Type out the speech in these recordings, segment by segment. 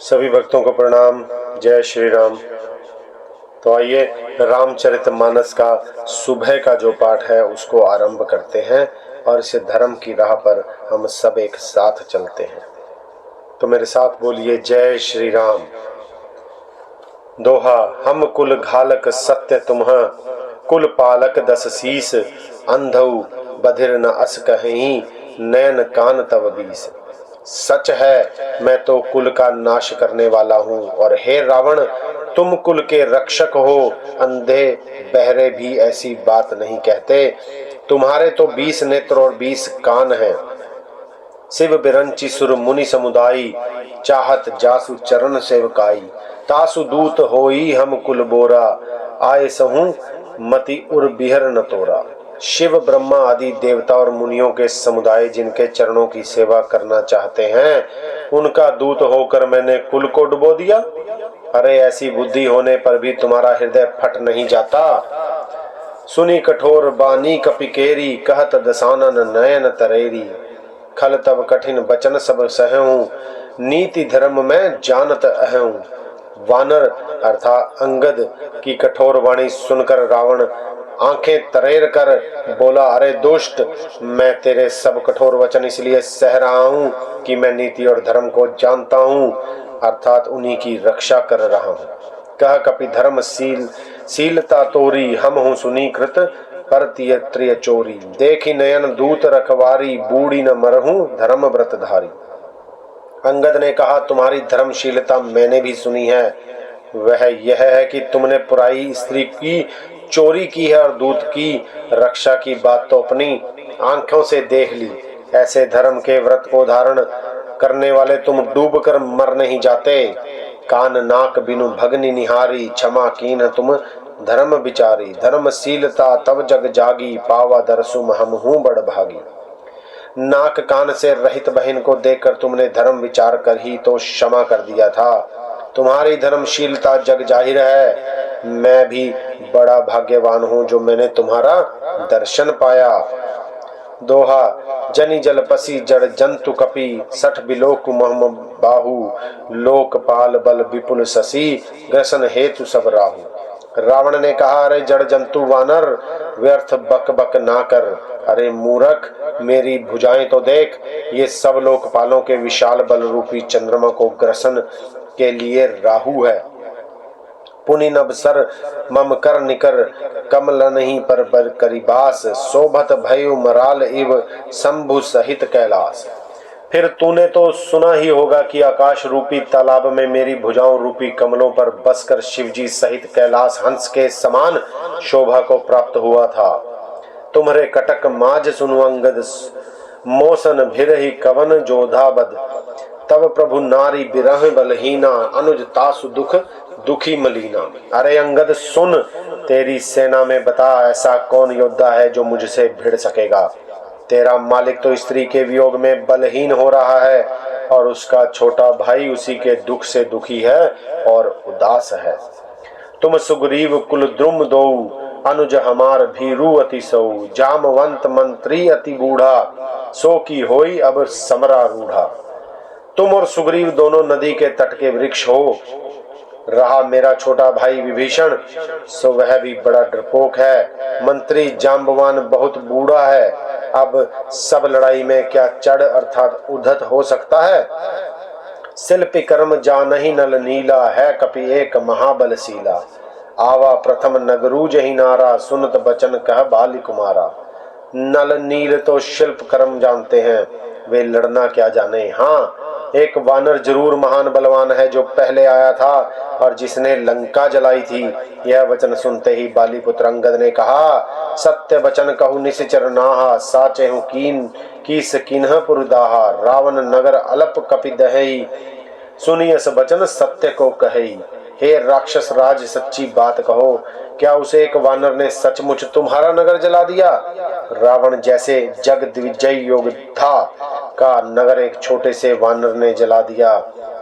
सभी भक्तों को प्रणाम। जय श्री राम। तो आइए रामचरितमानस का सुबह का जो पाठ है उसको आरंभ करते हैं और इसे धर्म की राह पर हम सब एक साथ चलते हैं। तो मेरे साथ बोलिए जय श्री राम। दोहा हम कुल घालक सत्य तुम्ह, कुल पालक दस शीस, अंधऊ बधिर न अस कहीं, नैन कान तव बीस। सच है मैं तो कुल का नाश करने वाला हूँ, और हे रावण तुम कुल के रक्षक हो। अंधे बहरे भी ऐसी बात नहीं कहते। तुम्हारे तो 20 नेत्र और 20 कान हैं। शिव बिरंची सुर मुनि समुदायी, चाहत जासु चरण सेवकाई। तासु दूत होई हम कुल बोरा, आए सहूं मति उर बिहर न तोरा। शिव ब्रह्मा आदि देवता और मुनियों के समुदाय जिनके चरणों की सेवा करना चाहते हैं, उनका दूत होकर मैंने कुल को डुबो दिया। अरे ऐसी बुद्धि होने पर भी तुम्हारा हृदय फट नहीं जाता। सुनी कठोर बानी कपिकेरी, कहत दसानन नयन तरेरी। खल तब कठिन बचन सब सहऊं, नीति धर्म में जानत अहूं। वानर अर्थात अंगद की कठोर वाणी सुनकर रावण आंखें तरेर कर बोला, अरे दुष्ट, मैं तेरे सब कठोर वचन इसलिए सह रहा हूं कि मैं नीति और धर्म को जानता हूं, अर्थात उन्हीं की रक्षा कर रहा हूं। कह कपि धर्म शीलता तोरी, हम हूं सुनीकृत पर त्रिय चोरी। देखी नयन दूत रखवारी, बूढ़ी न मरहूं धर्म व्रतधारी। अंगद ने कहा, तुम्हारी धर्मशीलता मैंने भी सुनी है। वह यह है कि तुमने पुराई स्त्री की चोरी की है और दूत की रक्षा की बात तो अपनी आंखों से देख ली। ऐसे धर्म के व्रत को धारण करने वाले तुम डूब कर मर नहीं जाते। कान नाक बिनु भगनी निहारी, क्षमा कीन तुम धर्म विचारी। धर्मशीलता तब जग जागी, पावा दरसुम हम हूं बड़ भागी। नाक कान से रहित बहन को देखकर तुमने धर्म विचार कर ही तो क्षमा कर दिया था। तुम्हारी धर्मशीलता जग जाहिर है। मैं भी बड़ा भाग्यवान हूँ जो मैंने तुम्हारा दर्शन पाया। दोहा जनि जलपसी जड़ जंतु कपि, सठ बिलोक महम बाहु। लोकपाल बल विपुल शशि, ग्रसन हेतु सब राहु। रावण ने कहा, अरे जड़ जंतु वानर, व्यर्थ बक बक ना कर। अरे मूर्ख, मेरी भुजाएं तो देख। ये सब लोकपालों के विशाल बल रूपी चंद्रमा को ग्रसन के लिए राहु है। पुनि नभसर मम कर निकर, कमल नहीं पर बर करिबास। शोभत भयो मराल इव, शंभु सहित कैलाश। फिर तूने तो सुना ही होगा कि आकाश रूपी तालाब में मेरी भुजाओं रूपी कमलों पर बसकर शिवजी सहित कैलाश हंस के समान शोभा को प्राप्त हुआ था। तुम्हारे कटक माज सुनु अंगद, मोसन भिरहि कवन जोधाबद। तब प्रभु नारी बिरह बलहीना, अनुज तासु दुख दुखी मलीना। अरे अंगद सुन, तेरी सेना में बता ऐसा कौन योद्धा है जो मुझसे भिड़ सकेगा। तेरा मालिक तो स्त्री के वियोग में बलहीन हो रहा है, और उसका छोटा भाई उसी के दुख से दुखी है और उदास है। तुम सुग्रीव कुल द्रुम दो, अनुज हमार भीरू अति सौ। जामवंत मंत्री अति बूढ़ा, सो की होई अब समरा रूढ़ा। तुम और सुग्रीव दोनों नदी के तट के वृक्ष हो। रहा मेरा छोटा भाई विभीषण, सो वह भी बड़ा डरपोक है। मंत्री जाम्बवान बहुत बूढ़ा है। अब सब लड़ाई में क्या चढ़ अर्थात उद्धत हो सकता है। शिल्पी कर्म जानहि नल नीला, है कपि एक महाबलशीला। आवा प्रथम नगरूज ही नारा, सुनत बचन कह बाली कुमारा। नल नील तो शिल्प कर्म जानते हैं, वे लड़ना क्या जाने। हाँ, एक वानर जरूर महान बलवान है जो पहले आया था और जिसने लंका जलाई थी। यह वचन सुनते ही बाली पुत्र अंगद ने कहा, सत्य वचन कहूँ निश्चर नाहा। साचे हूँ कीन कीस किन्ह पुरदाहा। रावण नगर अलप कपि दहई, सुनियस वचन सत्य को कही। हे राक्षस राज, सच्ची बात कहो, क्या उसे एक वानर ने सचमुच तुम्हारा नगर जला दिया। रावण जैसे जग दिग्विजय योद्धा का नगर एक छोटे से वानर ने जला दिया।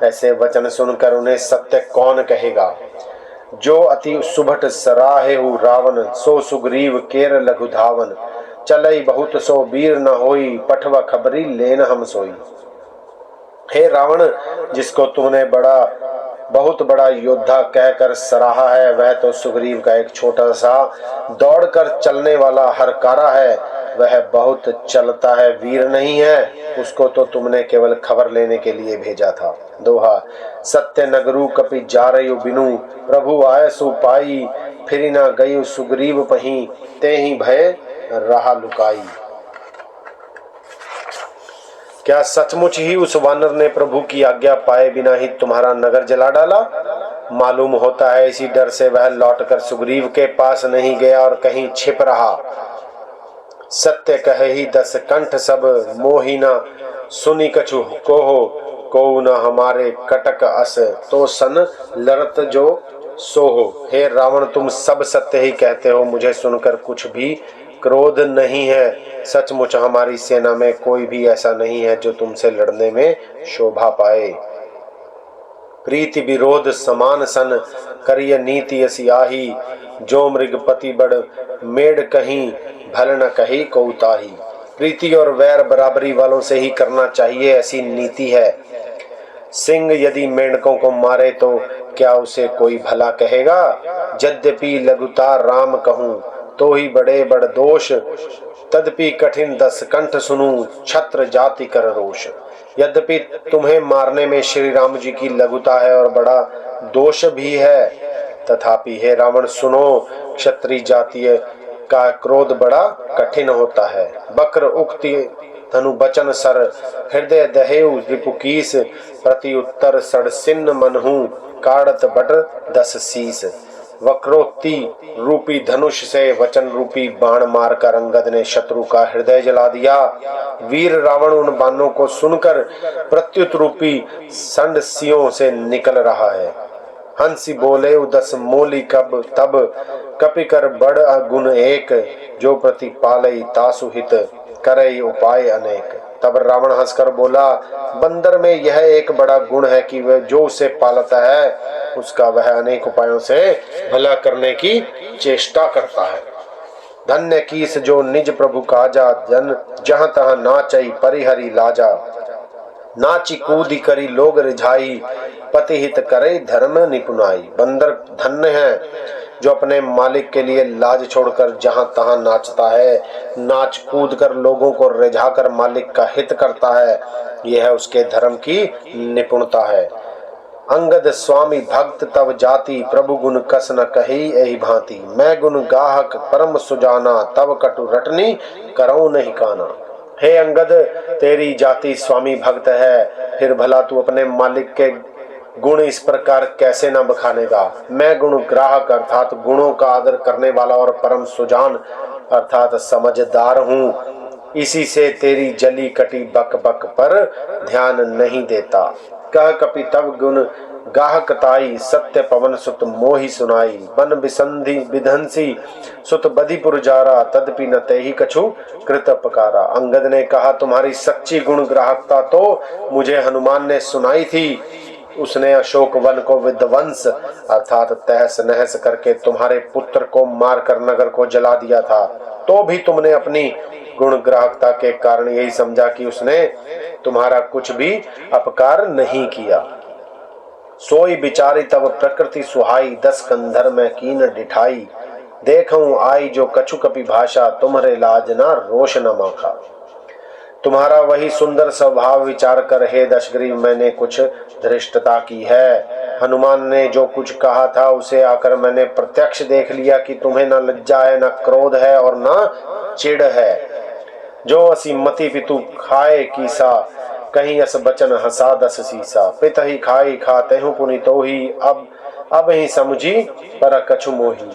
ऐसे वचन सुनकर उन्हें सत्य कौन कहेगा। जो अति सुभट सराहे हु रावण, सो सुग्रीव केर लघु धावन। चलई बहुत सो वीर न होई, पठवा खबरी लेन हम सोई। हे रावण, जिसको तुमने बहुत बड़ा योद्धा कहकर सराहा है, वह तो सुग्रीव का एक छोटा सा दौड़कर चलने वाला हरकारा है। वह बहुत चलता है, वीर नहीं है। उसको तो तुमने केवल खबर लेने के लिए भेजा था। दोहा। सत्य नगरु कपि जारयु बिनु, प्रभु आयसु पाई, फिर न गयु सुग्रीव पही, ते ही भय रहा लुकाई। क्या सचमुच ही उस वानर ने प्रभु की आज्ञा पाए बिना ही तुम्हारा नगर जला डाला? मालूम होता है इसी डर से वह लौटकर सुग्रीव के पास नहीं गया और कहीं छिप रहा। सत्य कहे ही 10 कंठ सब, मोहि न सुनी कछु कोहो, को न हमारे कटक अस, तो सन लरत जो सोहो। हे रावण, तुम सब सत्य ही कहते हो, मुझे सुनकर कुछ भी क्रोध नहीं है। सचमुच हमारी सेना में कोई भी ऐसा नहीं है जो तुमसे लड़ने में शोभा पाए। प्रीति विरोध समान सन, करिय नीति सियाही, जो मृगपति बड़ मेढ़ कहीं, भल न कही कौताही। प्रीति और वैर बराबरी वालों से ही करना चाहिए, ऐसी नीति है। सिंह यदि मेंढकों को मारे तो क्या उसे कोई भला कहेगा? यद्यपि लघुता राम कहूं, तो ही बड़े बड़ दोष, तदपि कठिन 10 कंठ सुनूं, छत्र जाति कर रोष। यद्यपि तुम्हें मारने में श्री राम जी की लघुता है और बड़ा दोष भी है, तथापि हे रावण सुनो, क्षत्रिय जातीय का क्रोध बड़ा कठिन होता है। बक्र उक्ति धनु बचन सर, हृदय दहेउ रिपुकीस, प्रति उत्तर सड़सिन्न मनहू, काड़त बट 10 शीस। वक्रोक्ति रूपी धनुष से वचन रूपी बाण मारकर अंगद ने शत्रु का हृदय जला दिया। वीर रावण उन बाणों को सुनकर प्रत्युत रूपी संडसियों से निकल रहा है। हंसी बोले उदस मोली कब तब, कपि कर बड़ गुण एक, जो प्रति पालई तासु हित, करे उपाय अनेक। तब रावण हंसकर बोला, बंदर में यह एक बड़ा गुण है कि वह जो उसे पालता है उसका वह अनेक उपायों से भला करने की चेष्टा करता है। धन्य कीस जो निज प्रभु काजा, जन जहाँ तहाँ नाचई परिहरी लाजा, नाची कूदी करी लोग रिझाई, पति हित करे धर्म निपुनाई। बंदर धन्य है जो अपने मालिक के लिए लाज छोड़कर जहां तहां नाचता है, नाच कूद कर लोगों को रिझाकर मालिक का हित करता है। यह उसके धर्म की निपुणता है। अंगद स्वामी भक्त तब जाति, प्रभु गुण कस न कही एहि भांति। मैं गुण गाहक परम सुजाना, तब कटु रटनी करऊं नहीं काना। हे अंगद, तेरी जाति स्वामी भक्त है, फिर भला तू अपने मालिक के गुण इस प्रकार कैसे न बखानेगा। मैं गुण ग्राहक अर्थात गुणों का आदर करने वाला और परम सुजान अर्थात समझदार हूँ। इसी से तेरी जली कटी बक बक पर ध्यान नहीं देता। कह कपि तब गुण गाहकताई, सत्य पवन सुत मोहि सुनाई। बन बिसंधि विधंसी सुत बधिपुर जारा, तदपि न तेहि कछु कृत पकारा। अंगद ने कहा, तुम्हारी सच्ची गुण ग्राहकता तो मुझे हनुमान ने सुनाई थी। उसने अशोक वन को विध्वंस अर्थात तहस नहस करके तुम्हारे पुत्र को मारकर नगर को जला दिया था, तो भी तुमने अपनी गुण ग्राहकता के कारण यही समझा कि उसने तुम्हारा कुछ भी अपकार नहीं किया। सोई बिचारी तब प्रकृति सुहाई, 10 कंधर में कीन डिठाई। देखूं आई जो कछु कपि भाषा, तुम्हारे लाज ना रोष न माखा। तुम्हारा वही सुंदर स्वभाव विचार कर हे दशग्रीव मैंने कुछ धृष्टता की है। हनुमान ने जो कुछ कहा था उसे आकर मैंने प्रत्यक्ष देख लिया कि तुम्हें न लज्जा है, न क्रोध है और न चिढ़ है। जो असी मति पितु खाए कीसा, कहीं अस बचन हंसा 10 सीसा। पित ही खाई खाते हूँ पुनि तो ही, अब ही समझी पर कछु मोही।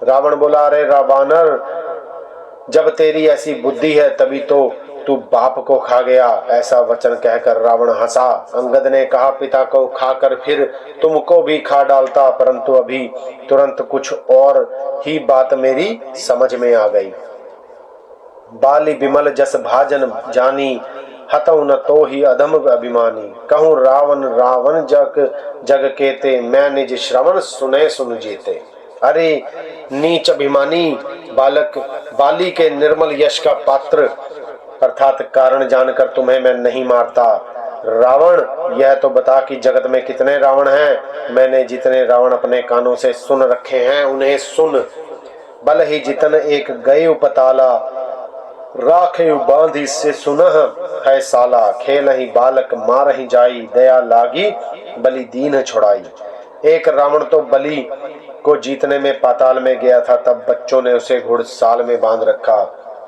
रावण बोला, अरे रावानर, जब तेरी ऐसी बुद्धि है तभी तो तू बाप को खा गया। ऐसा वचन कहकर रावण हंसा। अंगद ने कहा, पिता को खाकर फिर तुमको भी खा डालता, परंतु अभी तुरंत कुछ और ही बात मेरी समझ में आ गई। बाली बिमल जस भाजन जानी, हतौ न तो ही अधम अभिमानी। कहूँ रावण रावण जग केते, मैं निज श्रवण सुने सुन जीते। अरे नीच अभिमानी बालक, बाली के निर्मल यश का पात्र अर्थात कारण जानकर तुम्हें मैं नहीं मारता। रावण, यह तो बता कि जगत में कितने रावण हैं। मैंने जितने रावण अपने कानों से सुन रखे हैं उन्हें सुन। बल ही जितन एक गए पताला, राखे बांधी से सुनह है साला। खेल ही बालक मार ही जाई, दया लागी बलि दीन छुड़ाई। एक रावण तो बलि को जीतने में पाताल में गया था, तब बच्चों ने उसे घुड़साल में बांध रखा।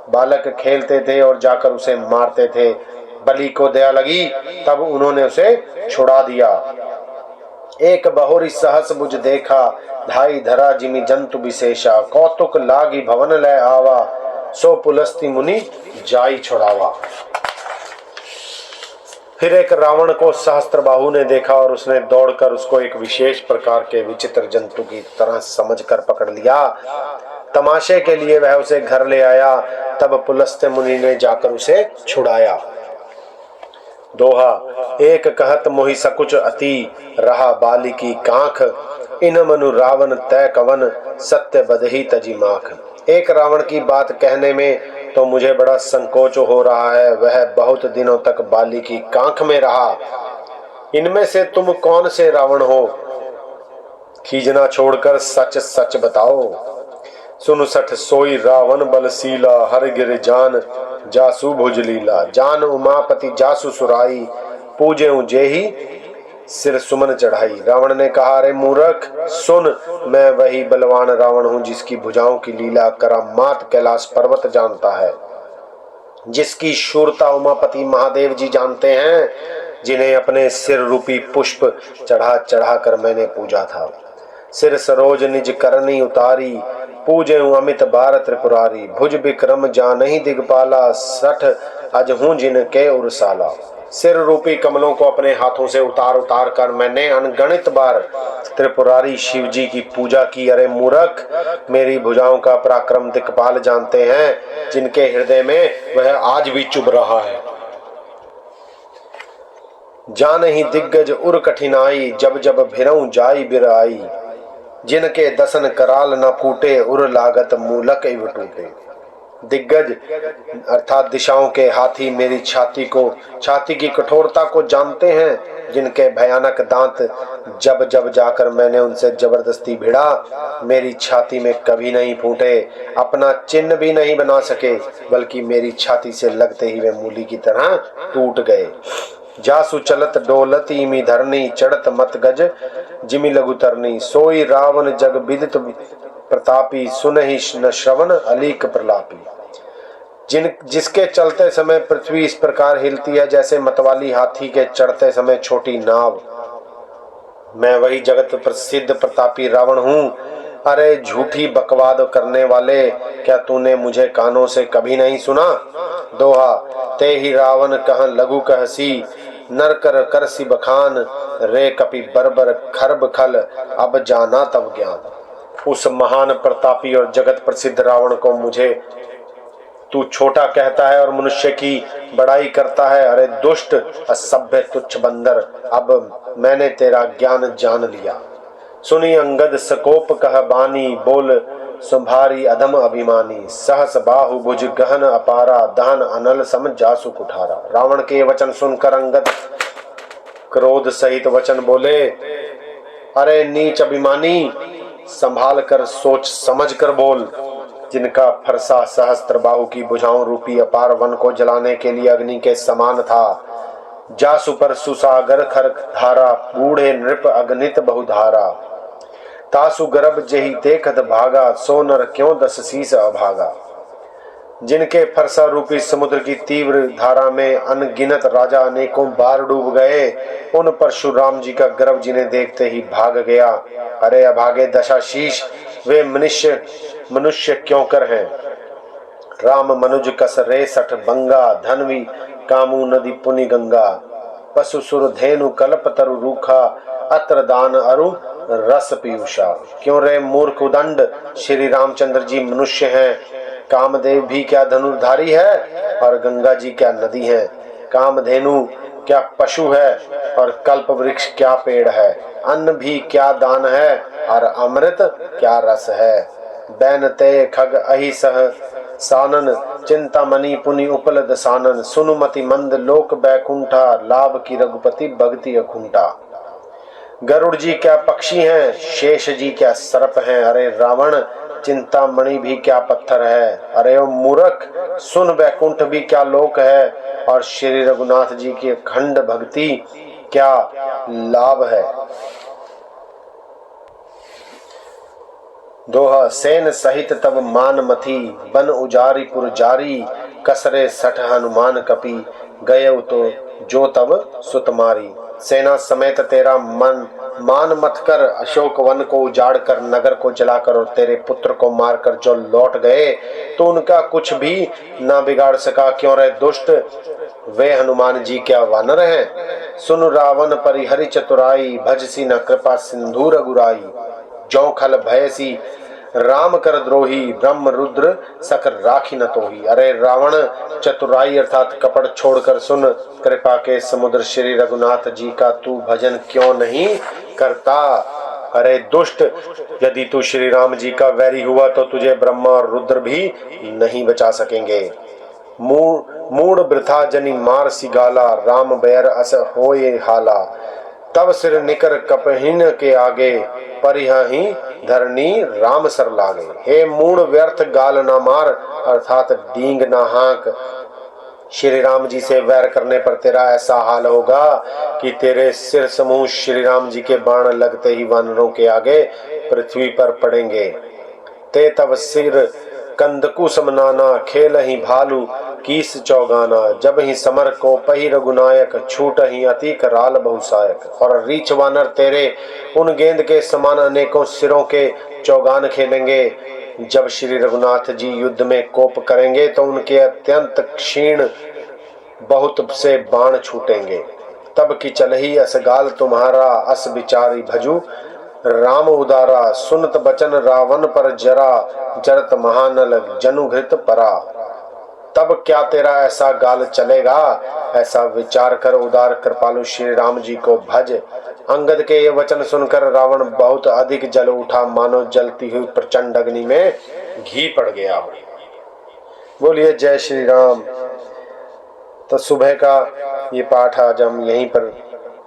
बालक खेलते थे और जाकर उसे मारते थे। बलि को दया लगी, तब उन्होंने उसे छुड़ा दिया। एक बहुरी सहस बुझ देखा, धाई धरा जिमि जंतु विशेषा। कौतुक लागी भवन लय आवा, सो पुलस्ती मुनि जाई छुड़ावा। फिर एक रावण को सहस्त्रबाहु ने देखा और उसने दौड़कर उसको एक विशेष प्रकार के विचित्र जंतु की तरह समझकर पकड़ लिया। तमाशे के लिए वह उसे घर ले आया। तब पुलस्त्य मुनि ने जाकर उसे छुड़ाया। दोहा, एक कहत मोहि सकुच अति, रहा बाली की कांख। इन मनु रावण तय कवन, सत्य बदही तजी माख। एक रावण की बात कहने में तो मुझे बड़ा संकोच हो रहा है। वह बहुत दिनों तक बाली की कांख में रहा। इनमें से तुम कौन से रावण हो? खीजना छोड़कर सच सच बताओ। सुन सठ सोई रावण बलशीला, हर गिर जान जासु भुजलीला। जान उमापति जासु सुराई, पूजे जेहि सिर सुमन चढ़ाई। रावण ने कहा, अरे मूर्ख सुन, मैं वही बलवान रावण हूं जिसकी भुजाओं की लीला करामात कैलाश पर्वत जानता है, जिसकी शूरता उमापति महादेव जी जानते हैं, जिन्हें अपने सिर रूपी पुष्प चढ़ा चढ़ा कर मैंने पूजा था। सिर सरोज निज करनी उतारी, पूजे अमित बार त्रिपुरारी। भुज विक्रम जानहि दिगपाला, सठ अज हूं जिनके उरसाला। सिर रूपी कमलों को अपने हाथों से उतार उतार कर मैंने अनगणित बार त्रिपुरारी शिव जी की पूजा की। अरे मूर्ख, मेरी भुजाओं का पराक्रम दिक्पाल जानते हैं, जिनके हृदय में वह आज भी चुभ रहा है। जानहि दिग्गज उर कठिनाई, जब जब भिरऊं जाई बिराई। जिनके दसन कराल न फूटे, उर लागत मूलक इव टूटे। दिग्गज अर्थात दिशाओं के हाथी मेरी छाती की कठोरता को जानते हैं, जिनके भयानक दांत जब जब जाकर मैंने उनसे जबरदस्ती भिड़ा, मेरी छाती में कभी नहीं फूटे, अपना चिन्ह भी नहीं बना सके, बल्कि मेरी छाती से लगते ही वे मूली की तरह टूट गए। जासु चलत डोलत इमी धरनी, चढ़त मत गज जिमि लघु तरनी। सोई रावण जग विदित प्रतापी, सुनहि न श्रवण अलीक प्रलापी। जिसके चलते समय पृथ्वी इस प्रकार हिलती है जैसे मतवाली हाथी के चढ़ते समय छोटी नाव। मैं वही जगत प्रसिद्ध प्रतापी रावण हूँ। अरे झूठी बकवाद करने वाले, क्या तूने मुझे कानों से कभी नहीं सुना? दोहा, ते ही रावण कह लघु कहसी, नर कर करसी बखान। रे कपि बर्बर खरब खल, अब जाना तब ज्ञान। उस महान प्रतापी और जगत प्रसिद्ध रावण को मुझे तू छोटा कहता है और मनुष्य की बड़ाई करता है। अरे दुष्ट असभ्य तुच्छ बंदर, अब मैंने तेरा ज्ञान जान लिया। सुनी अंगद सकोप कह बानी, बोल संभारी अधम अभिमानी। सहस बाहु भुज गहन अपारा, दहन अनल सम जासु कुठारा। रावण के वचन सुनकर अंगद क्रोध सहित वचन बोले, अरे नीच अभिमानी, संभाल कर सोच समझ कर बोल। जिनका फरसा सहस्त्र बाहु की भुजाओं रूपी अपार वन को जलाने के लिए अग्नि के समान था। जासु पर सुसागर खर धारा, बूढ़े नृप अगणित बहुधारा। तासु गर्भ जेहि देखत भागा, सो नर क्यों दस शीस अभागा। जिनके फरसा रूपी समुद्र की तीव्र धारा में अनगिनत राजा अनेकों बार डूब गए, उन परशुराम जी का गर्भ जिन्हें देखते ही भाग गया। अरे अभागे दशाशीष, वे मनुष्य क्यों कर हैं। राम मनुज कस रे सठ बंगा, धनवी कामू नदी पुनि गंगा। पशु सुर धेनु कल्प तरु रूखा, अत्र दान अरु रस पीयूषा। क्यों रे मूर्ख उदंड, श्री रामचंद्र जी मनुष्य हैं, कामदेव भी क्या धनुर्धारी है और गंगा जी क्या नदी है। कामधेनु क्या पशु है और कल्प वृक्ष क्या पेड़ है। अन्न भी क्या दान है और अमृत क्या रस है। बैन ते खग अहि सह सानन, चिंतामणि पुनि उपल दसानन, सुनुमति मंद लोक बैकुंठा, लाभ की रघुपति भगति अकुंठा। गरुड़ जी क्या पक्षी हैं, शेष जी क्या सर्प हैं, अरे रावण चिंतामणि भी क्या पत्थर है, अरे ओ मूर्ख सुन बैकुंठ भी क्या लोक है, और श्री रघुनाथ जी की अखंड भक्ति क्या लाभ है। दोहा, सेन सहित तब मान मथी, बन उजारी पुर जारी, कसरे सठ हनुमान कपी, गए तो जो तब सुतमारी। सेना समेत तेरा मान मत कर, अशोक वन को उजाड़ कर, नगर को जलाकर और तेरे पुत्र को मारकर जो लौट गए, तो उनका कुछ भी ना बिगाड़ सका। क्यों रे दुष्ट, वे हनुमान जी क्या वानर हैं। सुन रावण परिहरि चतुराई, भजसी न कृपा सिंधु रघुराई। जौ खल भयसी राम कर द्रोही, ब्रह्म रुद्र सकर राखी न तोही। अरे रावण चतुराई अर्थात कपट छोड़कर सुन, कृपा के समुद्र श्री रघुनाथ जी का तू भजन क्यों नहीं करता। अरे दुष्ट, यदि तू श्री राम जी का वैरी हुआ तो तुझे ब्रह्मा और रुद्र भी नहीं बचा सकेंगे। मूड वृथा जनि मार सिगाला, राम बैर अस होए हाला। तब सिर निकर कपहिन के आगे, परिहहि धरनी राम सर लागे। हे मूड व्यर्थ गाल ना मार, अर्थात डींग ना हाँक। श्री राम जी से वैर करने पर तेरा ऐसा हाल होगा कि तेरे सिर समूह श्री राम जी के बाण लगते ही वानरों के आगे पृथ्वी पर पड़ेंगे। ते तब सिर कंदकु समनाना, खेल ही भालू कीस चौगाना। जब ही समर को पही रघुनायक, छूट ही अति कराल बहुसायक। और रीछ वानर तेरे उन गेंद के समान अनेकों सिरों के चौगान खेलेंगे। जब श्री रघुनाथ जी युद्ध में कोप करेंगे तो उनके अत्यंत क्षीण बहुत से बाण छूटेंगे। तब की चलही असगाल तुम्हारा, अस विचारी भजू राम उदारा। सुनत बचन रावण पर जरा, जरत महानल जनुघृत परा। तब क्या तेरा ऐसा गाल चलेगा, ऐसा विचार कर उदार कृपालु श्री राम जी को भज। अंगद के ये वचन सुनकर रावण बहुत अधिक जल उठा, मानो जलती हुई प्रचंड अग्नि में घी पड़ गया। बोलिए जय श्री राम। तो सुबह का ये पाठ आज हम यहीं पर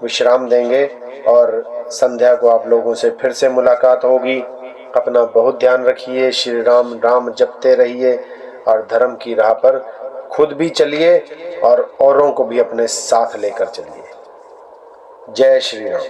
विश्राम देंगे और संध्या को आप लोगों से फिर से मुलाकात होगी। अपना बहुत ध्यान रखिए, श्री राम राम जपते रहिए और धर्म की राह पर खुद भी चलिए और औरों को भी अपने साथ लेकर चलिए। जय श्री राम।